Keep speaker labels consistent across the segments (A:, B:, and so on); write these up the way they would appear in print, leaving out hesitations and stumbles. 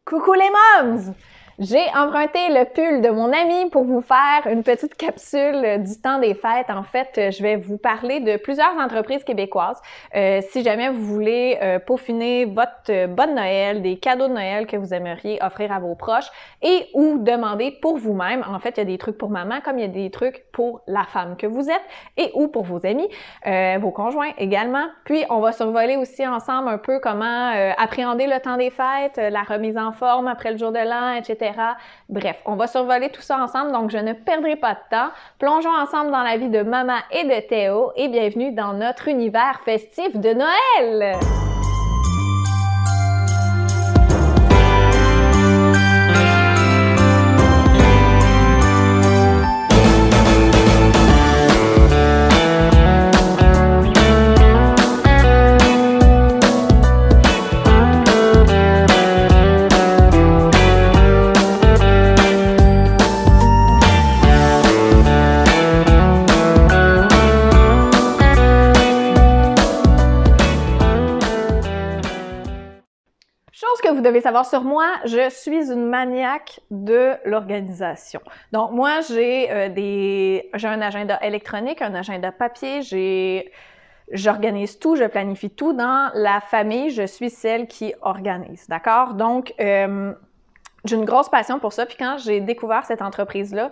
A: Coucou les moms! J'ai emprunté le pull de mon ami pour vous faire une petite capsule du temps des fêtes. En fait, je vais vous parler de plusieurs entreprises québécoises. Si jamais vous voulez peaufiner votre bonne Noël, des cadeaux de Noël que vous aimeriez offrir à vos proches et ou demander pour vous-même. En fait, il y a des trucs pour maman comme il y a des trucs pour la femme que vous êtes et ou pour vos amis, vos conjoints également. Puis, on va survoler aussi ensemble un peu comment appréhender le temps des fêtes, la remise en forme après le jour de l'an, etc. Bref, on va survoler tout ça ensemble, donc je ne perdrai pas de temps. Plongeons ensemble dans la vie de maman et de Théo et bienvenue dans notre univers festif de Noël! Chose que vous devez savoir sur moi, je suis une maniaque de l'organisation. Donc moi, j'ai un agenda électronique, un agenda papier, j'organise tout, je planifie tout. Dans la famille, je suis celle qui organise, d'accord? Donc, j'ai une grosse passion pour ça. Puis quand j'ai découvert cette entreprise-là,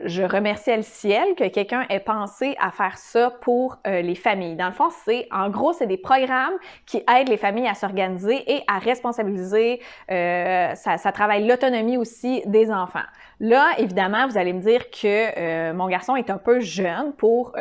A: je remerciais le ciel que quelqu'un ait pensé à faire ça pour les familles. Dans le fond, c'est des programmes qui aident les familles à s'organiser et à responsabiliser. Ça travaille l'autonomie aussi des enfants. Là, évidemment, vous allez me dire que mon garçon est un peu jeune pour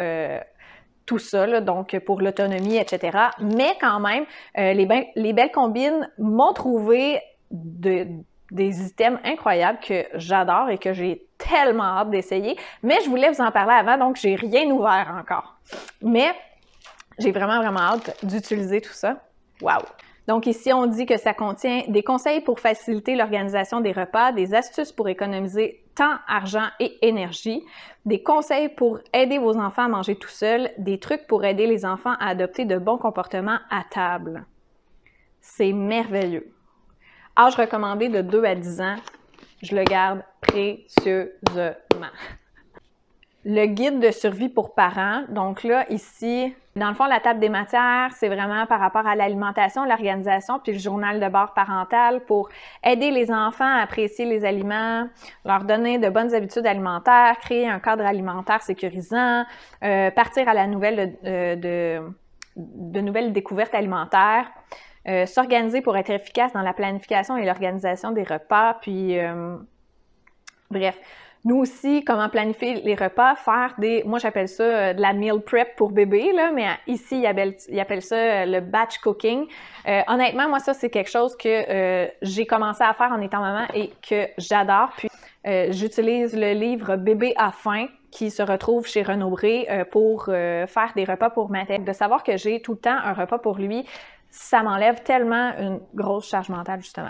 A: tout ça, là, donc pour l'autonomie, etc. Mais quand même, les belles combines m'ont trouvé des items incroyables que j'adore et que j'ai tellement hâte d'essayer. Mais je voulais vous en parler avant, donc j'ai rien ouvert encore. Mais j'ai vraiment hâte d'utiliser tout ça. Wow! Donc ici, on dit que ça contient des conseils pour faciliter l'organisation des repas, des astuces pour économiser temps, argent et énergie, des conseils pour aider vos enfants à manger tout seuls, des trucs pour aider les enfants à adopter de bons comportements à table. C'est merveilleux. Âge recommandé de 2 à 10 ans, je le garde précieusement. Le guide de survie pour parents, donc là, ici, dans le fond, la table des matières, c'est vraiment par rapport à l'alimentation, l'organisation, puis le journal de bord parental pour aider les enfants à apprécier les aliments, leur donner de bonnes habitudes alimentaires, créer un cadre alimentaire sécurisant, partir à la nouvelle de nouvelles découvertes alimentaires, s'organiser pour être efficace dans la planification et l'organisation des repas, puis bref. Nous aussi, comment planifier les repas, faire moi j'appelle ça de la meal prep pour bébé, là, mais ici, ils appellent ça le batch cooking. Honnêtement, moi ça c'est quelque chose que j'ai commencé à faire en étant maman et que j'adore. Puis j'utilise le livre Bébé à faim qui se retrouve chez Renaud-Bré pour faire des repas pour ma tête. De savoir que j'ai tout le temps un repas pour lui, ça m'enlève tellement une grosse charge mentale, justement.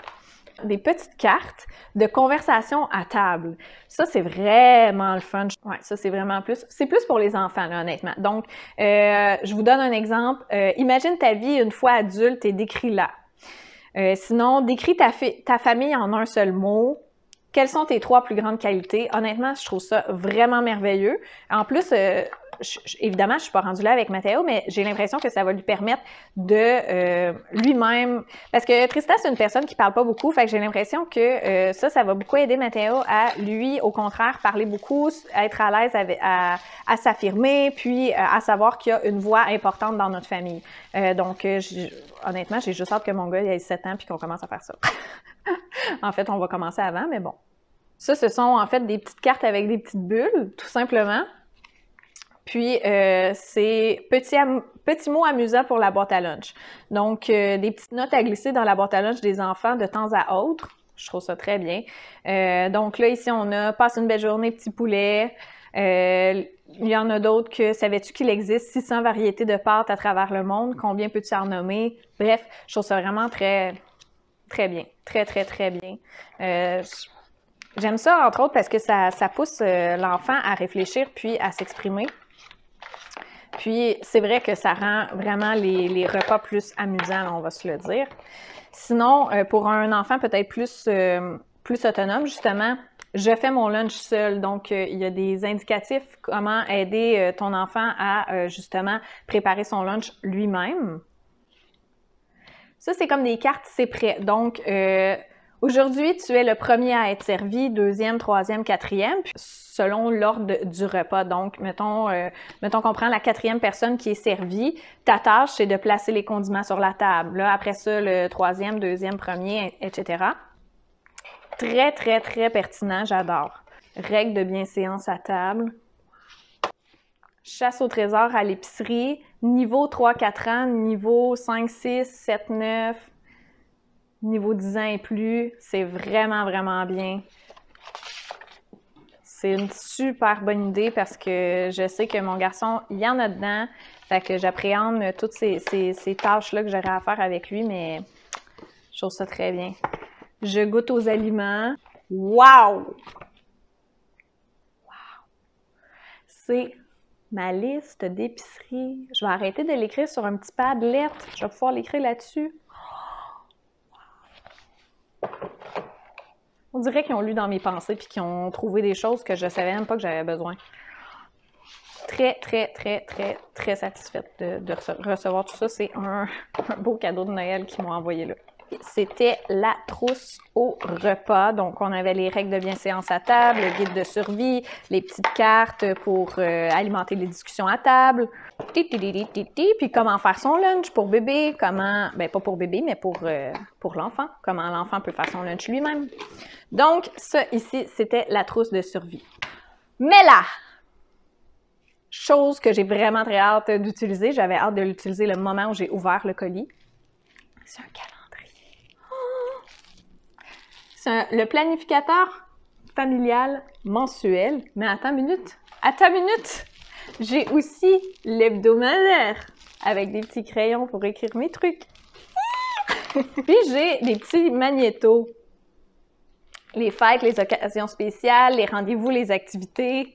A: Des petites cartes de conversation à table. Ça, c'est vraiment le fun. Ouais, ça, c'est vraiment plus... C'est plus pour les enfants, là, honnêtement. Donc, je vous donne un exemple. Imagine ta vie une fois adulte et décris-la. Sinon, décris ta famille en un seul mot. Quelles sont tes 3 plus grandes qualités? Honnêtement, je trouve ça vraiment merveilleux. En plus, évidemment, je suis pas rendue là avec Mathéo, mais j'ai l'impression que ça va lui permettre de lui-même... Parce que Tristan, c'est une personne qui parle pas beaucoup, fait que j'ai l'impression que ça va beaucoup aider Mathéo à, lui, au contraire, parler beaucoup, être à l'aise à s'affirmer, puis à savoir qu'il y a une voix importante dans notre famille. Donc, honnêtement, j'ai juste hâte que mon gars ait 7 ans puis qu'on commence à faire ça. En fait, on va commencer avant, mais bon. Ça, ce sont en fait des petites cartes avec des petites bulles, tout simplement. Puis, c'est petits mots amusants pour la boîte à lunch. Donc, des petites notes à glisser dans la boîte à lunch des enfants de temps à autre. Je trouve ça très bien. Donc là, ici, on a « Passe une belle journée, petit poulet ». Il y en a d'autres que « Savais-tu qu'il existe 600 variétés de pâtes à travers le monde? Combien peux-tu en nommer? » Bref, je trouve ça vraiment très bien. Très bien. J'aime ça, entre autres, parce que ça pousse l'enfant à réfléchir puis à s'exprimer. Puis, c'est vrai que ça rend vraiment les repas plus amusants, là, on va se le dire. Sinon, pour un enfant peut-être plus autonome, justement, je fais mon lunch seul. Donc, il y a des indicatifs comment aider ton enfant à justement préparer son lunch lui-même. Ça, c'est comme des cartes, c'est prêt. Donc, aujourd'hui, tu es le premier à être servi, deuxième, troisième, quatrième, selon l'ordre du repas. Donc, mettons qu'on prend la quatrième personne qui est servie. Ta tâche, c'est de placer les condiments sur la table. Là, après ça, le troisième, deuxième, premier, etc. Très, très, très pertinent, j'adore. Règle de bienséance à table. Chasse au trésor à l'épicerie. Niveau 3-4 ans, niveau 5, 6, 7, 9, niveau 10 ans et plus. C'est vraiment, vraiment bien. C'est une super bonne idée parce que je sais que mon garçon, il y en a dedans. Fait que j'appréhende toutes ces tâches-là que j'aurais à faire avec lui, mais je trouve ça très bien. Je goûte aux aliments. Wow! Wow! C'est ma liste d'épicerie. Je vais arrêter de l'écrire sur un petit padlet. Je vais pouvoir l'écrire là-dessus. On dirait qu'ils ont lu dans mes pensées puis qu'ils ont trouvé des choses que je savais même pas que j'avais besoin. Très, très, très, très, très satisfaite de recevoir tout ça. C'est un beau cadeau de Noël qu'ils m'ont envoyé là. C'était la trousse au repas. Donc, on avait les règles de bienséance à table, le guide de survie, les petites cartes pour alimenter les discussions à table. Puis comment faire son lunch pour bébé, comment, ben pas pour bébé, mais pour l'enfant, comment l'enfant peut faire son lunch lui-même. Donc, ça ici, c'était la trousse de survie. Mais là, chose que j'ai vraiment très hâte d'utiliser, j'avais hâte de l'utiliser le moment où j'ai ouvert le colis, c'est un calendrier. C'est le planificateur familial mensuel. Mais attends une minute! J'ai aussi l'hebdomadaire avec des petits crayons pour écrire mes trucs. Puis j'ai des petits magnétos. Les fêtes, les occasions spéciales, les rendez-vous, les activités.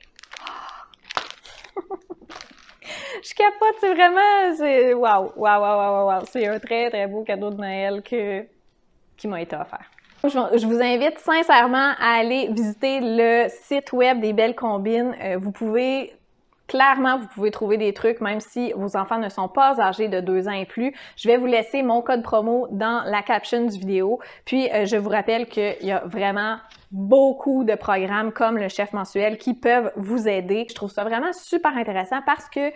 A: Je capote, c'est vraiment... Wow. C'est un très, très beau cadeau de Noël qui m'a été offert. Je vous invite sincèrement à aller visiter le site web des Belles Combines. Vous pouvez trouver des trucs, même si vos enfants ne sont pas âgés de 2 ans et plus. Je vais vous laisser mon code promo dans la caption du vidéo. Puis, je vous rappelle qu'il y a vraiment beaucoup de programmes comme le chef mensuel qui peuvent vous aider. Je trouve ça vraiment super intéressant parce que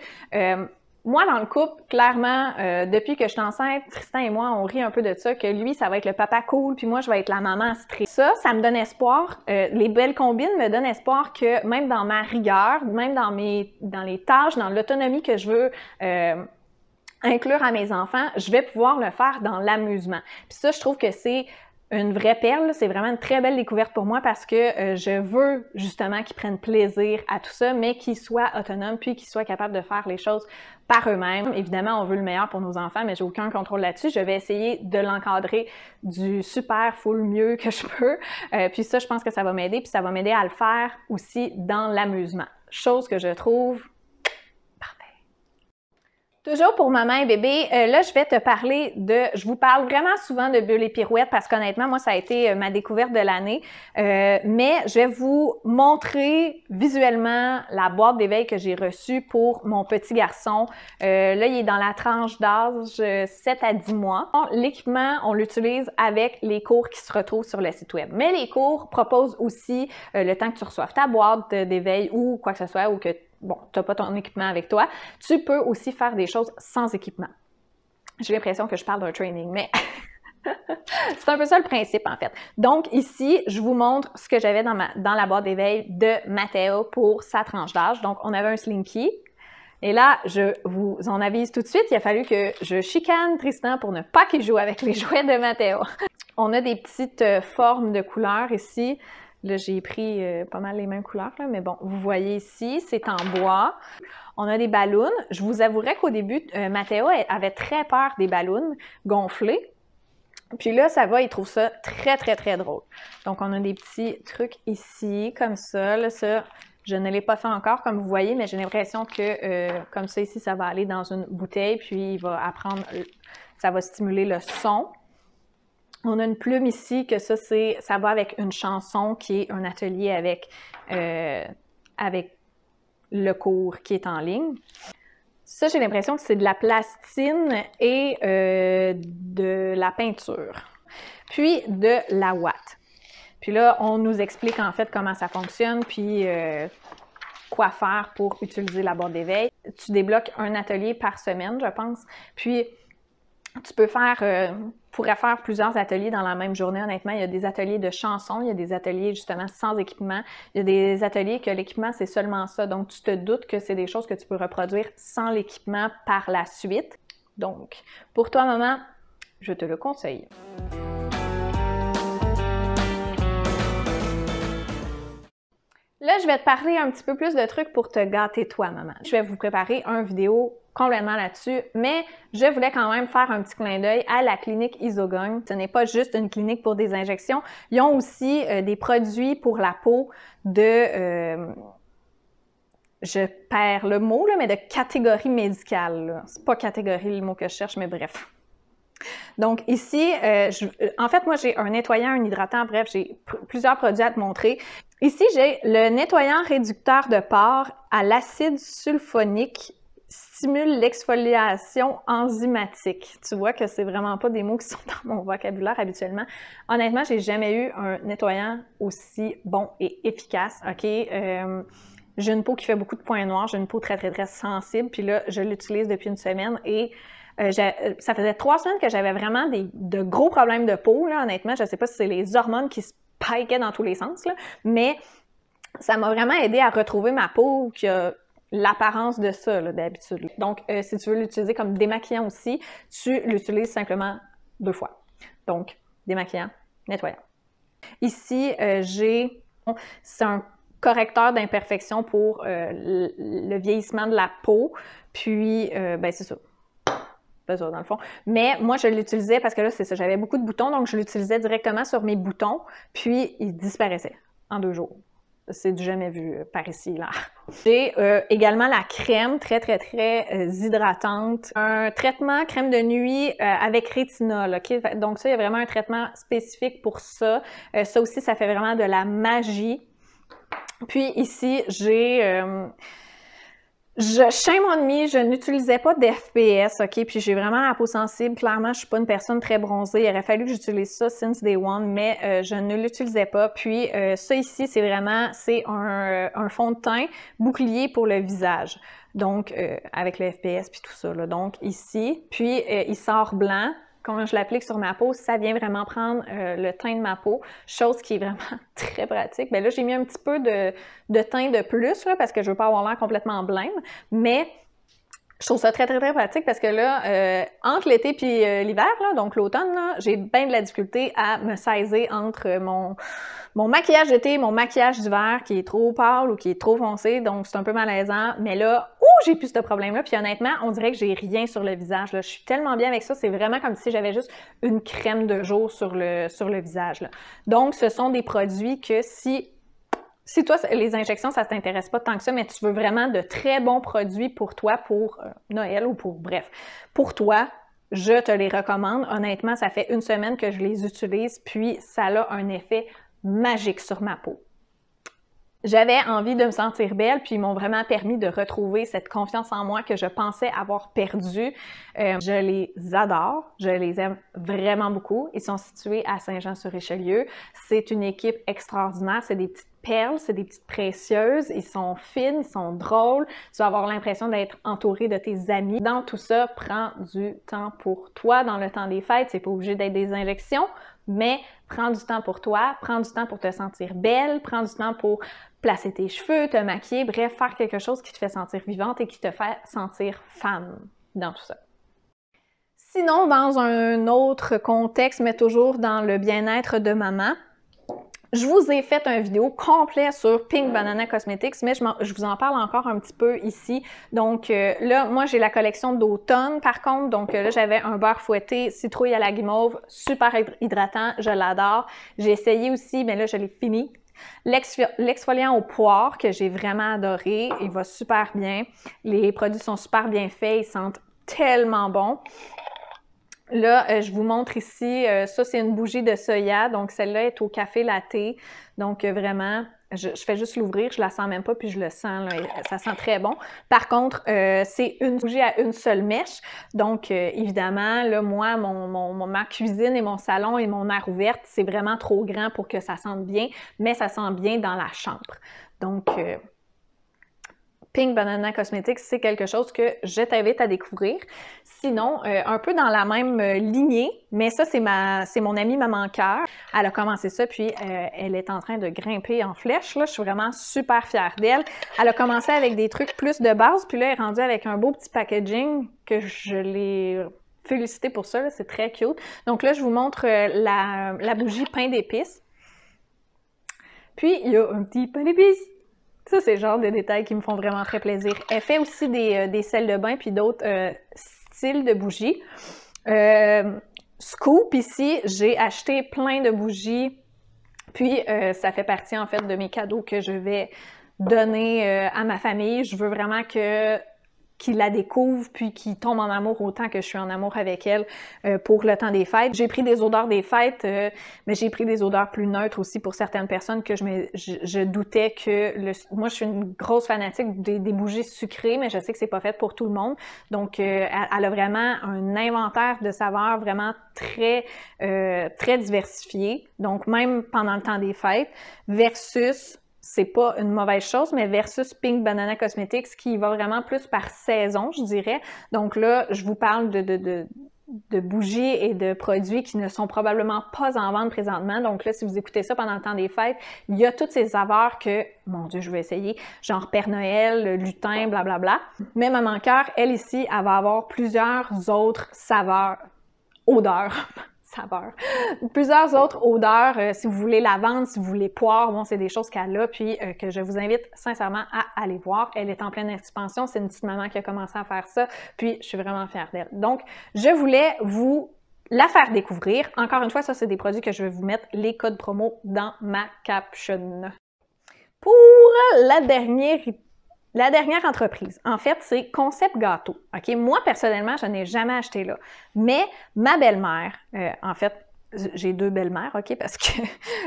A: moi, dans le couple, clairement, depuis que je suis enceinte, Tristan et moi, on rit un peu de ça, que lui, ça va être le papa cool, puis moi, je vais être la maman stressée. Ça me donne espoir. Les Belles Combines me donnent espoir que même dans ma rigueur, même dans les tâches, dans l'autonomie que je veux inclure à mes enfants, je vais pouvoir le faire dans l'amusement. Puis ça, je trouve que c'est une vraie perle, c'est vraiment une très belle découverte pour moi parce que je veux justement qu'ils prennent plaisir à tout ça, mais qu'ils soient autonomes puis qu'ils soient capables de faire les choses par eux-mêmes. Évidemment, on veut le meilleur pour nos enfants, mais j'ai aucun contrôle là-dessus. Je vais essayer de l'encadrer du super full mieux que je peux. Puis ça, je pense que ça va m'aider, puis ça va m'aider à le faire aussi dans l'amusement. Chose que je trouve toujours pour maman et bébé, là, je vais te parler je vous parle vraiment souvent de bulles et pirouettes parce qu'honnêtement, moi, ça a été ma découverte de l'année. Mais je vais vous montrer visuellement la boîte d'éveil que j'ai reçue pour mon petit garçon. Là, il est dans la tranche d'âge 7 à 10 mois. L'équipement, on l'utilise avec les cours qui se retrouvent sur le site web. Mais les cours proposent aussi, le temps que tu reçoives ta boîte d'éveil ou quoi que ce soit, ou que bon, tu n'as pas ton équipement avec toi, tu peux aussi faire des choses sans équipement. J'ai l'impression que je parle d'un training, mais c'est un peu ça le principe, en fait. Donc, ici, je vous montre ce que j'avais dans la boîte d'éveil de Matteo pour sa tranche d'âge. Donc, on avait un Slinky. Et là, je vous en avise tout de suite, il a fallu que je chicane Tristan pour ne pas qu'il joue avec les jouets de Matteo. On a des petites formes de couleurs ici. Là, j'ai pris pas mal les mêmes couleurs, là, mais bon, vous voyez ici, c'est en bois. On a des ballons. Je vous avouerai qu'au début, Matteo avait très peur des ballons gonflés. Puis là, ça va, il trouve ça très, très, très drôle. Donc, on a des petits trucs ici, comme ça. Là, ça, je ne l'ai pas fait encore, comme vous voyez, mais j'ai l'impression que, comme ça ici, ça va aller dans une bouteille, puis il va apprendre, ça va stimuler le son. On a une plume ici, que ça va avec une chanson qui est un atelier avec le cours qui est en ligne. Ça, j'ai l'impression que c'est de la plastine et de la peinture. Puis de la ouate. Puis là, on nous explique en fait comment ça fonctionne, puis quoi faire pour utiliser la boîte d'éveil. Tu débloques un atelier par semaine, je pense. Puis tu pourrais faire plusieurs ateliers dans la même journée. Honnêtement, il y a des ateliers de chansons, il y a des ateliers justement sans équipement, il y a des ateliers que l'équipement, c'est seulement ça. Donc, tu te doutes que c'est des choses que tu peux reproduire sans l'équipement par la suite. Donc, pour toi, maman, je te le conseille. Là, je vais te parler un petit peu plus de trucs pour te gâter toi, maman. Je vais vous préparer une vidéo complètement là-dessus, mais je voulais quand même faire un petit clin d'œil à la clinique Isogogne. Ce n'est pas juste une clinique pour des injections. Ils ont aussi des produits pour la peau de... je perds le mot, là, mais de catégorie médicale. C'est pas catégorie le mot que je cherche, mais bref. Donc ici, en fait, moi j'ai un nettoyant, un hydratant, bref, j'ai plusieurs produits à te montrer. Ici, j'ai le nettoyant réducteur de pores à l'acide sulfonique, stimule l'exfoliation enzymatique. Tu vois que c'est vraiment pas des mots qui sont dans mon vocabulaire habituellement. Honnêtement, j'ai jamais eu un nettoyant aussi bon et efficace, OK? J'ai une peau qui fait beaucoup de points noirs, j'ai une peau très, très, très sensible, puis là, je l'utilise depuis une semaine et ça faisait 3 semaines que j'avais vraiment de gros problèmes de peau, là, honnêtement. Je ne sais pas si c'est les hormones qui se spikaient dans tous les sens, là, mais ça m'a vraiment aidé à retrouver ma peau qui a l'apparence de ça, d'habitude. Donc, si tu veux l'utiliser comme démaquillant aussi, tu l'utilises simplement 2 fois. Donc, démaquillant, nettoyant. Ici, c'est un correcteur d'imperfection pour le vieillissement de la peau. Puis, ben c'est ça. Ça, dans le fond. Mais moi, je l'utilisais parce que là, c'est ça, j'avais beaucoup de boutons, donc je l'utilisais directement sur mes boutons, puis ils disparaissaient en 2 jours. C'est du jamais vu par ici, là. J'ai également la crème très, très, très hydratante. Un traitement crème de nuit avec rétinol, OK? Donc ça, il y a vraiment un traitement spécifique pour ça. Ça aussi, ça fait vraiment de la magie. Puis ici, j'ai... shame on me, je n'utilisais pas d'FPS, OK? Puis j'ai vraiment la peau sensible. Clairement, je suis pas une personne très bronzée. Il aurait fallu que j'utilise ça since day one, mais je ne l'utilisais pas. Puis ça ici, c'est un fond de teint bouclier pour le visage. Donc, avec le FPS puis tout ça, là. Donc ici, puis il sort blanc. Quand je l'applique sur ma peau, ça vient vraiment prendre le teint de ma peau, chose qui est vraiment très pratique. Bien là, j'ai mis un petit peu de teint de plus, là, parce que je veux pas avoir l'air complètement blême, mais je trouve ça très, très, très pratique parce que là, entre l'été et l'hiver, donc l'automne, j'ai bien de la difficulté à me saisir entre mon maquillage d'été et mon maquillage d'hiver qui est trop pâle ou qui est trop foncé, donc c'est un peu malaisant. Mais là, j'ai plus ce problème-là. Puis honnêtement, on dirait que j'ai rien sur le visage, là. Je suis tellement bien avec ça, c'est vraiment comme si j'avais juste une crème de jour sur le visage, là. Donc, ce sont des produits que si toi, les injections, ça ne t'intéresse pas tant que ça, mais tu veux vraiment de très bons produits pour toi, pour Noël ou pour toi, je te les recommande. Honnêtement, ça fait 1 semaine que je les utilise, puis ça a un effet magique sur ma peau. J'avais envie de me sentir belle, puis ils m'ont vraiment permis de retrouver cette confiance en moi que je pensais avoir perdue. Je les adore, je les aime vraiment beaucoup. Ils sont situés à Saint-Jean-sur-Richelieu. C'est une équipe extraordinaire, c'est des petites perles, c'est des petites précieuses. Ils sont fines, ils sont drôles. Tu vas avoir l'impression d'être entouré de tes amis. Dans tout ça, prends du temps pour toi. Dans le temps des fêtes, c'est pas obligé d'être des injections, mais prends du temps pour toi, prends du temps pour te sentir belle, prends du temps pour placer tes cheveux, te maquiller, bref, faire quelque chose qui te fait sentir vivante et qui te fait sentir femme dans tout ça. Sinon, dans un autre contexte, mais toujours dans le bien-être de maman, je vous ai fait une vidéo complète sur Pink Banana Cosmetics, mais je vous en parle encore un petit peu ici. Donc là, moi, j'ai la collection d'automne, par contre. Donc là, j'avais un beurre fouetté citrouille à la guimauve, super hydratant, je l'adore. J'ai essayé aussi, mais là, je l'ai fini. L'exfoliant au poire, que j'ai vraiment adoré. Il va super bien. Les produits sont super bien faits, ils sentent tellement bon. Là, je vous montre ici, ça c'est une bougie de soya, donc celle-là est au café latte. Donc vraiment, je fais juste l'ouvrir, je la sens même pas, puis je le sens, là, ça sent très bon. Par contre, c'est une bougie à une seule mèche, donc évidemment, là, moi, ma cuisine et mon salon et mon aire ouverte, c'est vraiment trop grand pour que ça sente bien, mais ça sent bien dans la chambre. Donc, Pink Banana Cosmetics, c'est quelque chose que je t'invite à découvrir. Sinon, un peu dans la même lignée, mais ça, c'est mon amie Maman Cœur. Elle a commencé ça, puis elle est en train de grimper en flèche. Là, je suis vraiment super fière d'elle. Elle a commencé avec des trucs plus de base, puis là, elle est rendue avec un beau petit packaging que je l'ai félicité pour ça. C'est très cute. Donc là, je vous montre la bougie pain d'épices. Puis, il y a un petit pain d'épices. Ça, c'est le genre de détails qui me font vraiment très plaisir. Elle fait aussi des sels de bain puis d'autres styles de bougies. Scoop, ici, j'ai acheté plein de bougies. Puis, ça fait partie, en fait, de mes cadeaux que je vais donner à ma famille. Je veux vraiment qu'ils la découvrent, puis qu'ils tombent en amour autant que je suis en amour avec elle pour le temps des fêtes. J'ai pris des odeurs des fêtes, mais j'ai pris des odeurs plus neutres aussi pour certaines personnes que je doutais que... Moi, je suis une grosse fanatique des bougies sucrées, mais je sais que c'est pas fait pour tout le monde. Donc, elle a vraiment un inventaire de saveurs vraiment très diversifié. Donc, même pendant le temps des fêtes, versus... c'est pas une mauvaise chose, mais versus Pink Banana Cosmetics qui va vraiment plus par saison, je dirais. Donc là, je vous parle de bougies et de produits qui ne sont probablement pas en vente présentement. Donc là, si vous écoutez ça pendant le temps des fêtes, il y a toutes ces saveurs que, mon Dieu, je vais essayer, genre Père Noël, lutin, blablabla. Mais Maman Cœur, elle ici, elle va avoir plusieurs autres saveurs, odeurs. Saveur. Plusieurs autres odeurs, si vous voulez lavande, si vous voulez poire, bon, c'est des choses qu'elle a, puis que je vous invite sincèrement à aller voir. Elle est en pleine expansion, c'est une petite maman qui a commencé à faire ça, puis je suis vraiment fière d'elle. Donc, je voulais vous la faire découvrir. Encore une fois, ça, c'est des produits que je vais vous mettre les codes promo dans ma caption. Pour la dernière entreprise, en fait, c'est Concept Gâteau. OK? Moi, personnellement, je n'ai jamais acheté là. Mais ma belle-mère, en fait, j'ai deux belles-mères, OK? Parce que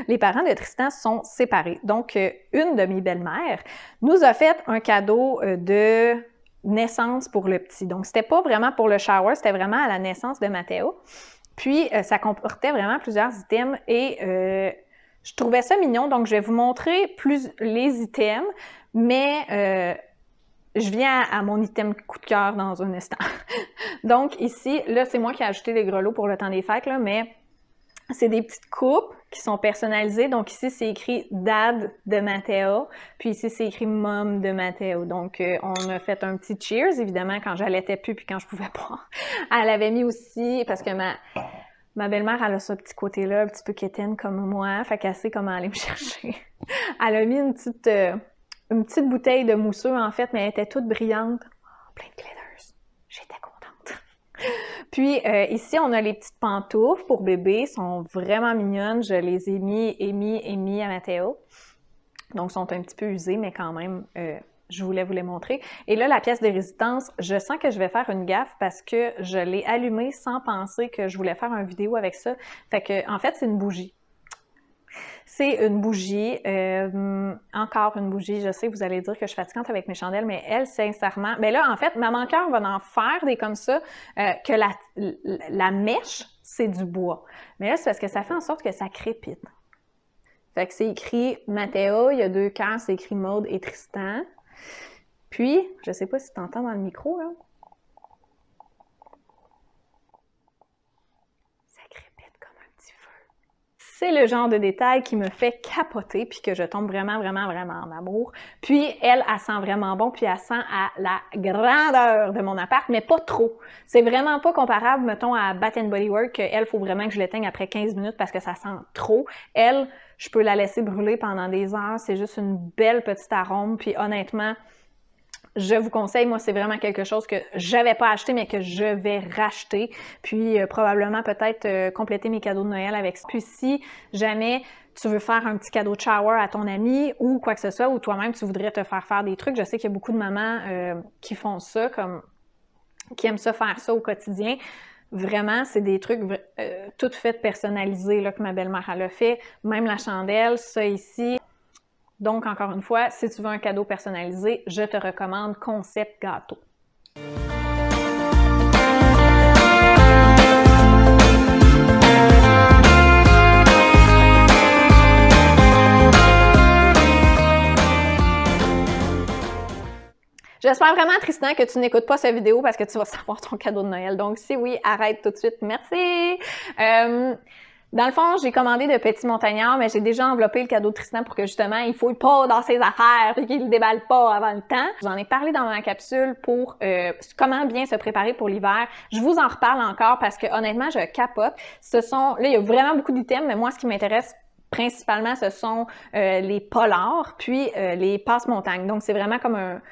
A: les parents de Tristan sont séparés. Donc, une de mes belles-mères nous a fait un cadeau de naissance pour le petit. Donc, c'était pas vraiment pour le shower, c'était vraiment à la naissance de Mathéo. Puis, ça comportait vraiment plusieurs items et je trouvais ça mignon. Donc, je vais vous montrer plus les items. Mais je viens à mon item coup de cœur dans un instant. Donc ici, là, c'est moi qui ai ajouté les grelots pour le temps des fêtes, là, mais c'est des petites coupes qui sont personnalisées. Donc ici, c'est écrit Dad de Mathéo, puis ici, c'est écrit Mom de Mathéo. Donc on a fait un petit cheers, évidemment, quand j'allaitais plus puis quand je pouvais pas. Elle avait mis aussi, parce que ma belle-mère, elle a ce petit côté-là, un petit peu quétaine comme moi, fait qu'elle sait comment aller me chercher. Elle a mis une petite bouteille de mousseux, en fait, mais elle était toute brillante. Oh, plein de glitters. J'étais contente. Puis, ici, on a les petites pantoufles pour bébé. Elles sont vraiment mignonnes. Je les ai mis à Mathéo. Donc, elles sont un petit peu usées, mais quand même, je voulais vous les montrer. Et là, la pièce de résistance, je sens que je vais faire une gaffe parce que je l'ai allumée sans penser que je voulais faire une vidéo avec ça. Fait que, en fait, c'est une bougie. C'est une bougie, encore une bougie, je sais que vous allez dire que je suis fatigante avec mes chandelles, mais elle, sincèrement, ben là, en fait, Maman Cœur va en faire des comme ça, que la mèche, c'est du bois. Mais là, c'est parce que ça fait en sorte que ça crépite. Fait que c'est écrit Mathéo, il y a deux cœurs, c'est écrit Maude et Tristan. Puis, je sais pas si tu entends dans le micro, là. C'est le genre de détail qui me fait capoter puis que je tombe vraiment, vraiment, vraiment en amour. Puis elle sent vraiment bon puis elle sent à la grandeur de mon appart, mais pas trop. C'est vraiment pas comparable, mettons, à Bath & Body Works, qu'elle, faut vraiment que je l'éteigne après 15 minutes parce que ça sent trop. Elle, je peux la laisser brûler pendant des heures. C'est juste une belle petite arôme. Puis honnêtement, je vous conseille, moi, c'est vraiment quelque chose que j'avais pas acheté, mais que je vais racheter. Puis, probablement, peut-être compléter mes cadeaux de Noël avec ça. Puis, si jamais tu veux faire un petit cadeau de shower à ton ami ou quoi que ce soit, ou toi-même, tu voudrais te faire des trucs, je sais qu'il y a beaucoup de mamans qui font ça, qui aiment ça faire ça au quotidien. Vraiment, c'est des trucs toutes faites personnalisés là, que ma belle-mère elle a fait. Même la chandelle, ça ici. Donc, encore une fois, si tu veux un cadeau personnalisé, je te recommande Concept Gâteau. J'espère vraiment, Tristan, que tu n'écoutes pas cette vidéo parce que tu vas savoir ton cadeau de Noël. Donc, si oui, arrête tout de suite. Merci! Dans le fond, j'ai commandé de petits montagnards, mais j'ai déjà enveloppé le cadeau de Tristan pour que justement, il ne fouille pas dans ses affaires et qu'il ne le déballe pas avant le temps. J'en ai parlé dans ma capsule pour comment bien se préparer pour l'hiver. Je vous en reparle encore parce que honnêtement, je capote. Là, il y a vraiment beaucoup d'items, mais moi, ce qui m'intéresse principalement, ce sont les polars, puis les passe-montagnes. Donc, c'est vraiment comme un...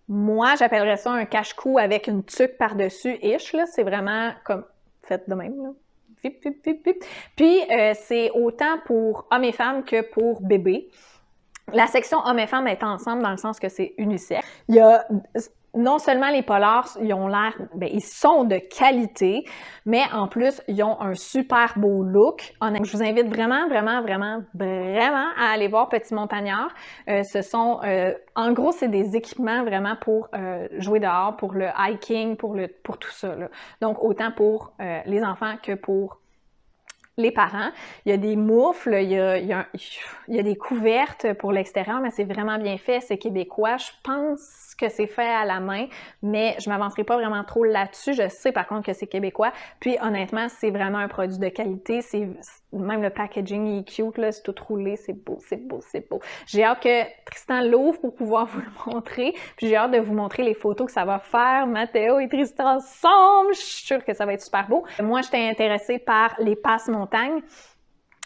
A: Moi, j'appellerais ça un cache-cou avec une tuque par-dessus, là. C'est vraiment comme... Faites de même, là. Puis, c'est autant pour hommes et femmes que pour bébés. La section hommes et femmes est ensemble dans le sens que c'est unisexe. Il y a... Non seulement les polars, ils ont l'air, ils sont de qualité, mais en plus, ils ont un super beau look. Je vous invite vraiment à aller voir Petit Montagnard. En gros, c'est des équipements vraiment pour jouer dehors, pour le hiking, pour tout ça, là. Donc, autant pour les enfants que pour les parents. Il y a des moufles, il y a des couvertes pour l'extérieur, mais c'est vraiment bien fait, c'est québécois. Je pense que c'est fait à la main, mais je m'avancerai pas vraiment trop là-dessus. Je sais par contre que c'est québécois. Puis honnêtement, c'est vraiment un produit de qualité. Même le packaging est cute, là, c'est tout roulé, c'est beau. J'ai hâte que Tristan l'ouvre pour pouvoir vous le montrer. Puis j'ai hâte de vous montrer les photos que ça va faire, Mathéo et Tristan ensemble. Je suis sûre que ça va être super beau. Moi, j'étais intéressée par les passe-montagnes.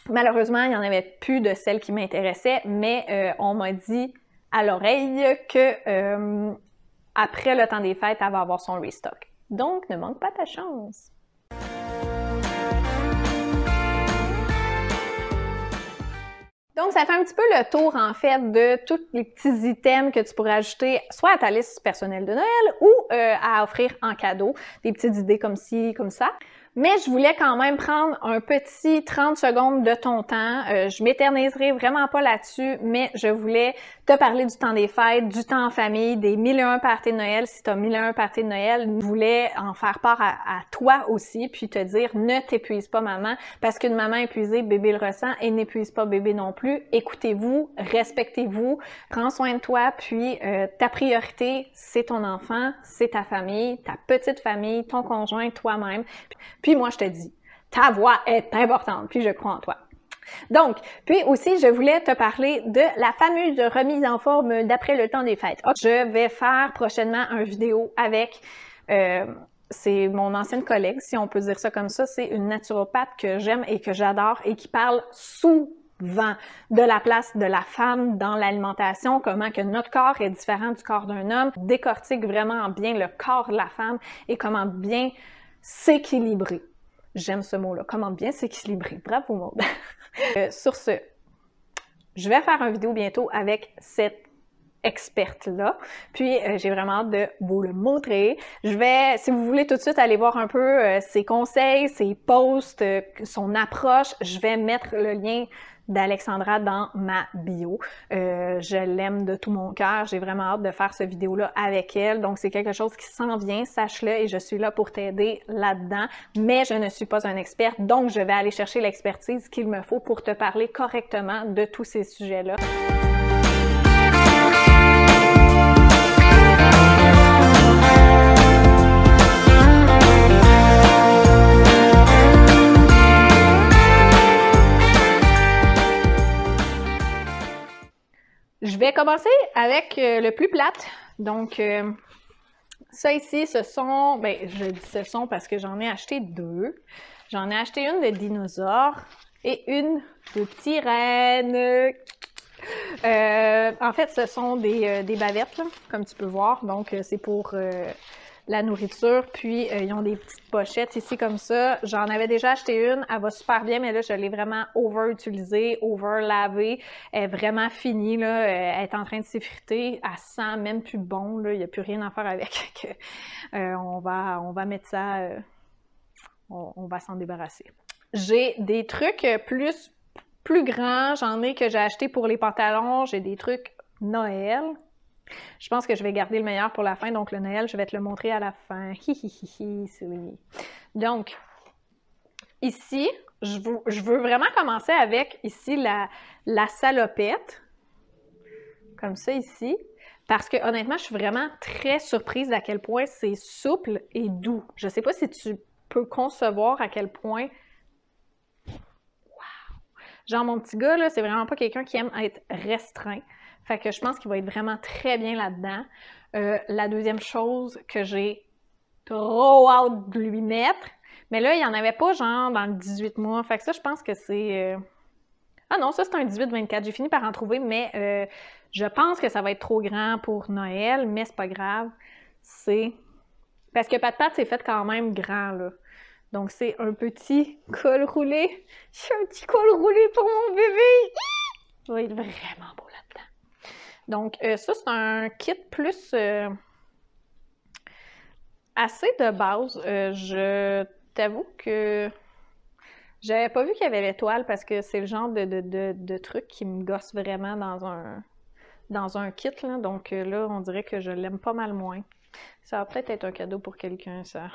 A: Malheureusement, il n'y en avait plus de celles qui m'intéressaient, mais on m'a dit à l'oreille que après le temps des fêtes, elle va avoir son restock. Donc, ne manque pas ta chance! Donc, ça fait un petit peu le tour, en fait, de tous les petits items que tu pourrais ajouter soit à ta liste personnelle de Noël ou à offrir en cadeau. Des petites idées comme ci, comme ça. Mais je voulais quand même prendre un petit 30 secondes de ton temps. Je m'éterniserai vraiment pas là-dessus, mais je voulais te parler du temps des fêtes, du temps en famille, des 1001 parties de Noël. Si tu as 1001 parties de Noël, je voulais en faire part à toi aussi, puis te dire ne t'épuise pas maman, parce qu'une maman épuisée, bébé le ressent et n'épuise pas bébé non plus. Écoutez-vous, respectez-vous, prends soin de toi, puis ta priorité, c'est ton enfant, c'est ta famille, ta petite famille, ton conjoint, toi-même. Puis moi, je te dis, ta voix est importante, puis je crois en toi. Donc, puis aussi, je voulais te parler de la fameuse remise en forme d'après le temps des fêtes. Je vais faire prochainement une vidéo avec, c'est mon ancienne collègue, si on peut dire ça comme ça, c'est une naturopathe que j'aime et que j'adore et qui parle souvent de la place de la femme dans l'alimentation, comment que notre corps est différent du corps d'un homme, décortique vraiment bien le corps de la femme et comment bien s'équilibrer. J'aime ce mot-là. Comment bien s'équilibrer. Bravo, Maud. Sur ce, je vais faire une vidéo bientôt avec cette experte-là. Puis, j'ai vraiment hâte de vous le montrer. Je vais, si vous voulez tout de suite aller voir un peu ses conseils, ses posts, son approche, je vais mettre le lien d'Alexandra dans ma bio. Je l'aime de tout mon cœur. J'ai vraiment hâte de faire cette vidéo-là avec elle. Donc, c'est quelque chose qui s'en vient, sache-le, et je suis là pour t'aider là-dedans. Mais je ne suis pas un expert, donc je vais aller chercher l'expertise qu'il me faut pour te parler correctement de tous ces sujets-là. Je vais commencer avec le plus plate. Donc, ça ici, ce sont, je dis ce sont parce que j'en ai acheté deux. J'en ai acheté une de dinosaure et une de petite reine. En fait, ce sont des bavettes, là, comme tu peux voir. Donc, c'est pour la nourriture. Puis, ils ont des petites pochettes ici comme ça. J'en avais déjà acheté une. Elle va super bien, mais là, je l'ai vraiment over-utilisée, over-lavée. Elle est vraiment finie, là. Elle est en train de s'effriter. Elle sent même plus bon, là. Il n'y a plus rien à faire avec. On va mettre ça on va s'en débarrasser. J'ai des trucs plus grands, j'en ai que j'ai acheté pour les pantalons, j'ai des trucs Noël. Je pense que je vais garder le meilleur pour la fin, donc le Noël, je vais te le montrer à la fin. Silly. Donc, ici, je veux vraiment commencer avec, ici, la salopette. Comme ça, ici. Parce que, honnêtement, je suis vraiment très surprise à quel point c'est souple et doux. Je sais pas si tu peux concevoir à quel point... Genre, mon petit gars, là, c'est vraiment pas quelqu'un qui aime être restreint. Fait que je pense qu'il va être vraiment très bien là-dedans. La deuxième chose que j'ai trop hâte de lui mettre, mais là, il n'y en avait pas, genre, dans le 18 mois. Fait que ça, je pense que c'est... Ah non, ça, c'est un 18-24. J'ai fini par en trouver, mais je pense que ça va être trop grand pour Noël, mais c'est pas grave. C'est... Parce que Pat-Pat, c'est fait quand même grand, là. Donc, c'est un petit col roulé. J'ai un petit col roulé pour mon bébé! Ça va être vraiment beau là-dedans. Donc, ça, c'est un kit plus assez de base. Je t'avoue que j'avais pas vu qu'il y avait l'étoile parce que c'est le genre de truc qui me gosse vraiment dans un kit, là. Donc là, on dirait que je l'aime pas mal moins. Ça va peut-être être un cadeau pour quelqu'un, ça.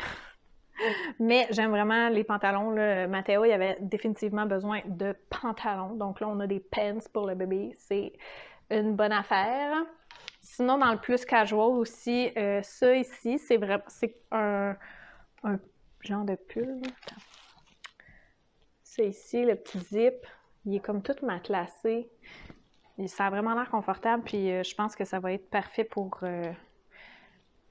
A: Mais j'aime vraiment les pantalons, là. Mathéo, il avait définitivement besoin de pantalons. Donc là, on a des pants pour le bébé. C'est une bonne affaire. Sinon, dans le plus casual aussi, ça ici, c'est un genre de pull. C'est ici, le petit zip. Il est comme tout matelassé. Ça a vraiment l'air confortable, puis je pense que ça va être parfait pour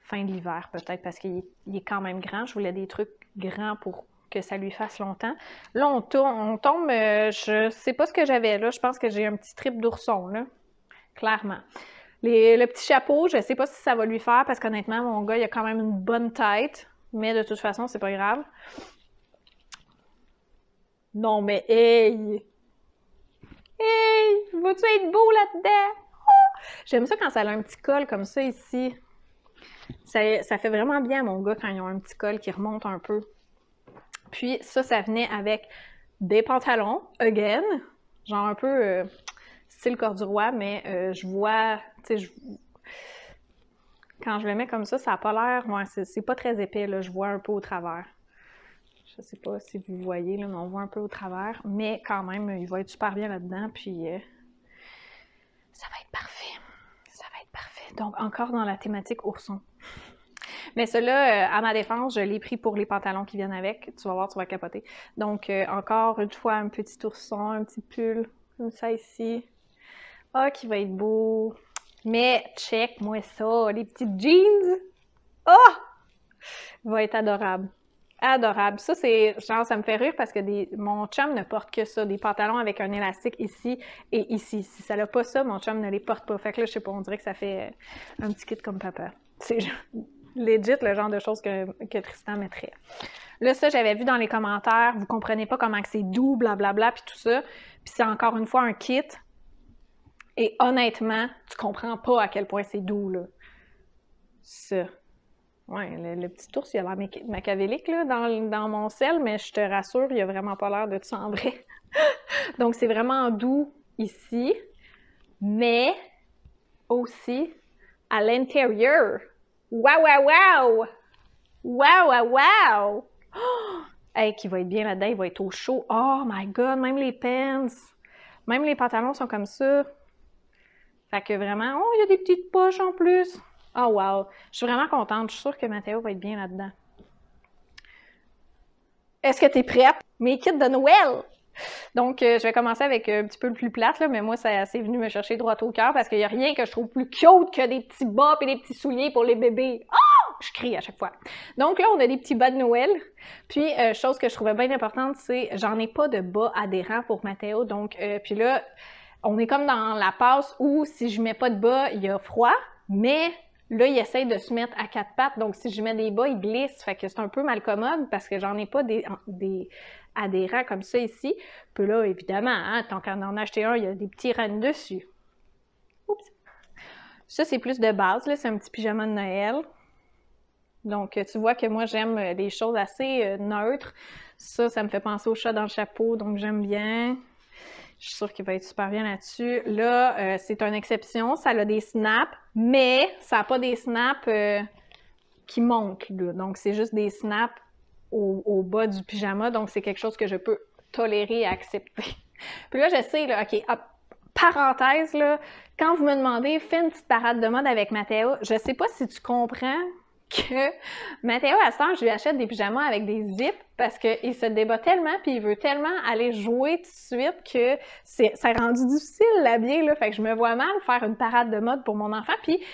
A: fin de l'hiver, peut-être, parce qu'il est quand même grand. Je voulais des trucs grands pour que ça lui fasse longtemps. Là, on tombe, je sais pas ce que j'avais là. Je pense que j'ai un petit trip d'ourson, là. Clairement. Le petit chapeau, je sais pas si ça va lui faire, parce qu'honnêtement, mon gars, il a quand même une bonne tête. Mais de toute façon, c'est pas grave. Non, mais hey! Hey! Vas-tu être beau là-dedans? Oh! J'aime ça quand ça a un petit col comme ça ici. Ça fait vraiment bien à mon gars quand ils ont un petit col qui remonte un peu. Puis ça venait avec des pantalons, again, genre un peu style corduroy, mais je vois, tu sais, quand je le mets comme ça n'a pas l'air, ouais, c'est pas très épais, là, je vois un peu au travers. Je sais pas si vous voyez, là, mais on voit un peu au travers, mais quand même, il va être super bien là-dedans, puis ça va être parfait. Ça va être parfait. Donc, encore dans la thématique ourson. Mais cela, à ma défense, je l'ai pris pour les pantalons qui viennent avec. Tu vas voir, tu vas capoter. Donc, encore une fois, un petit ourson, un petit pull, comme ça ici. Ah, qui va être beau. Mais, check-moi ça, les petites jeans. Ah! Va être adorable. Adorable. Ça, c'est genre, ça me fait rire parce que mon chum ne porte que ça, des pantalons avec un élastique ici et ici. Si ça n'a pas ça, mon chum ne les porte pas. Fait que là, je sais pas, on dirait que ça fait un petit kit comme papa. C'est legit le genre de choses que Tristan mettrait. Là, ça, j'avais vu dans les commentaires, vous comprenez pas comment que c'est doux, blablabla, puis tout ça. Puis c'est encore une fois un kit. Et honnêtement, tu comprends pas à quel point c'est doux, là. Ça. Ouais, le petit ours, il a l'air machiavélique là, dans mon sel, mais je te rassure, il a vraiment pas l'air de ça en vrai. Donc, c'est vraiment doux ici, mais aussi à l'intérieur. Waouh, waouh, waouh! Waouh, waouh, waouh! Oh! Hey, qui va être bien là-dedans, il va être au chaud. Oh my God, même les pants, même les pantalons sont comme ça. Fait que vraiment, oh, il y a des petites poches en plus. Oh wow! Je suis vraiment contente. Je suis sûre que Mathéo va être bien là-dedans. Est-ce que tu es prête? Mes kits de Noël! Donc, je vais commencer avec un petit peu le plus plate, là, mais moi, c'est venu me chercher droit au cœur parce qu'il n'y a rien que je trouve plus cute que des petits bas et des petits souliers pour les bébés. Oh! Je crie à chaque fois. Donc là, on a des petits bas de Noël. Puis, chose que je trouvais bien importante, c'est j'en ai pas de bas adhérents pour Mathéo. Donc, puis là, on est comme dans la passe où si je mets pas de bas, il y a froid, mais là, il essaye de se mettre à quatre pattes, donc si je mets des bas, il glisse. Fait que c'est un peu malcommode parce que j'en ai pas des adhérents comme ça ici. Puis là, évidemment, hein, tant qu'à en acheter un, il y a des petits rennes dessus. Oups! Ça, c'est plus de base, là. C'est un petit pyjama de Noël. Donc, tu vois que moi, j'aime des choses assez neutres. Ça me fait penser au chat dans le chapeau, donc j'aime bien. Je suis sûre qu'il va être super bien là-dessus. Là, c'est une exception, ça a des snaps, mais ça n'a pas des snaps qui montent, là. Donc, c'est juste des snaps au bas du pyjama, donc c'est quelque chose que je peux tolérer et accepter. Puis là, je sais, là, OK, hop, parenthèse, là, quand vous me demandez, fais une petite parade de mode avec Mathéo, je sais pas si tu comprends que Mathéo, à ce temps, je lui achète des pyjamas avec des zips parce qu'il se débat tellement puis il veut tellement aller jouer tout de suite que c'est rendu difficile l'habiller, là. Fait que je me vois mal faire une parade de mode pour mon enfant. Puis,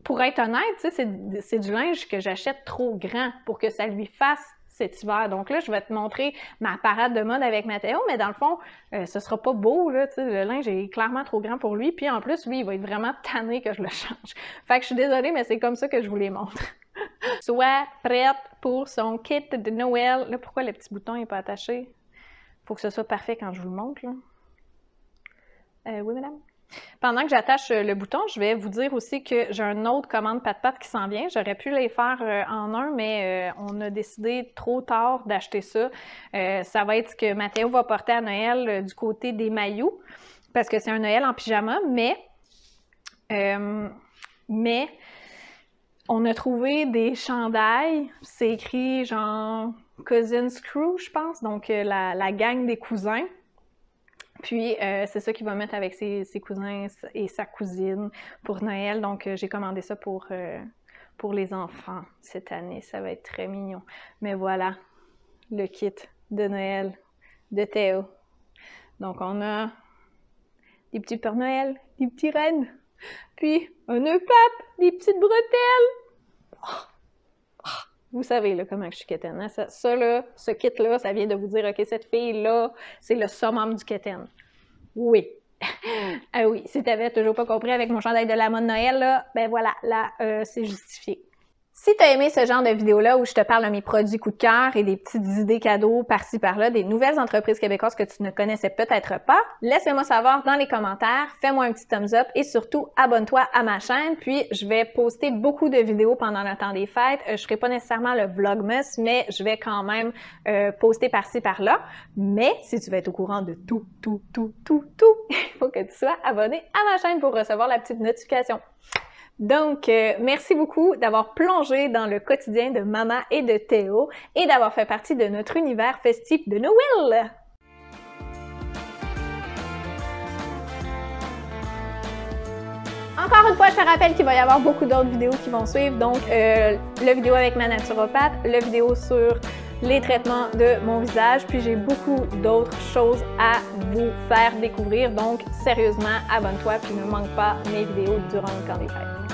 A: pour être honnête, tu sais, c'est du linge que j'achète trop grand pour que ça lui fasse cet hiver. Donc là, je vais te montrer ma parade de mode avec Mathéo, mais dans le fond, ce sera pas beau, là, tu sais, le linge est clairement trop grand pour lui, puis en plus, lui, il va être vraiment tanné que je le change. Fait que je suis désolée, mais c'est comme ça que je vous les montre. Sois prête pour son kit de Noël. Là, pourquoi le petit bouton n'est pas attaché? Faut que ce soit parfait quand je vous le montre, là. Oui, madame? Pendant que j'attache le bouton, je vais vous dire aussi que j'ai une autre commande pat-pat qui s'en vient. J'aurais pu les faire en un, mais on a décidé trop tard d'acheter ça. Ça va être ce que Mathéo va porter à Noël du côté des maillots, parce que c'est un Noël en pyjama, mais on a trouvé des chandails. C'est écrit genre Cousins Crew, je pense, donc la gang des cousins. Puis, c'est ça qu'il va mettre avec ses cousins et sa cousine pour Noël. Donc, j'ai commandé ça pour les enfants cette année. Ça va être très mignon. Mais voilà, le kit de Noël de Théo. Donc, on a des petits Pères Noël, des petits rennes, puis un nœud pape, des petites bretelles. Vous savez là, comment je suis quétaine. Hein? Ça là, ce kit-là, ça vient de vous dire, OK, cette fille-là, c'est le summum du quétaine. Oui. Ah oui, si tu n'avais toujours pas compris avec mon chandail de la mode Noël, là, ben voilà, là, c'est justifié. Si tu as aimé ce genre de vidéo-là où je te parle de mes produits coup de cœur et des petites idées cadeaux par-ci par-là, des nouvelles entreprises québécoises que tu ne connaissais peut-être pas, laisse-le-moi savoir dans les commentaires, fais-moi un petit thumbs up et surtout abonne-toi à ma chaîne. Puis je vais poster beaucoup de vidéos pendant le temps des fêtes. Je ferai pas nécessairement le vlogmas, mais je vais quand même poster par-ci par-là. Mais si tu veux être au courant de tout, il faut que tu sois abonné à ma chaîne pour recevoir la petite notification. Donc, merci beaucoup d'avoir plongé dans le quotidien de maman et de Théo et d'avoir fait partie de notre univers festif de Noël! Encore une fois, je te rappelle qu'il va y avoir beaucoup d'autres vidéos qui vont suivre. Donc, la vidéo avec ma naturopathe, la vidéo sur les traitements de mon visage, puis j'ai beaucoup d'autres choses à vous faire découvrir. Donc, sérieusement, abonne-toi puis ne manque pas mes vidéos durant le camp des fêtes.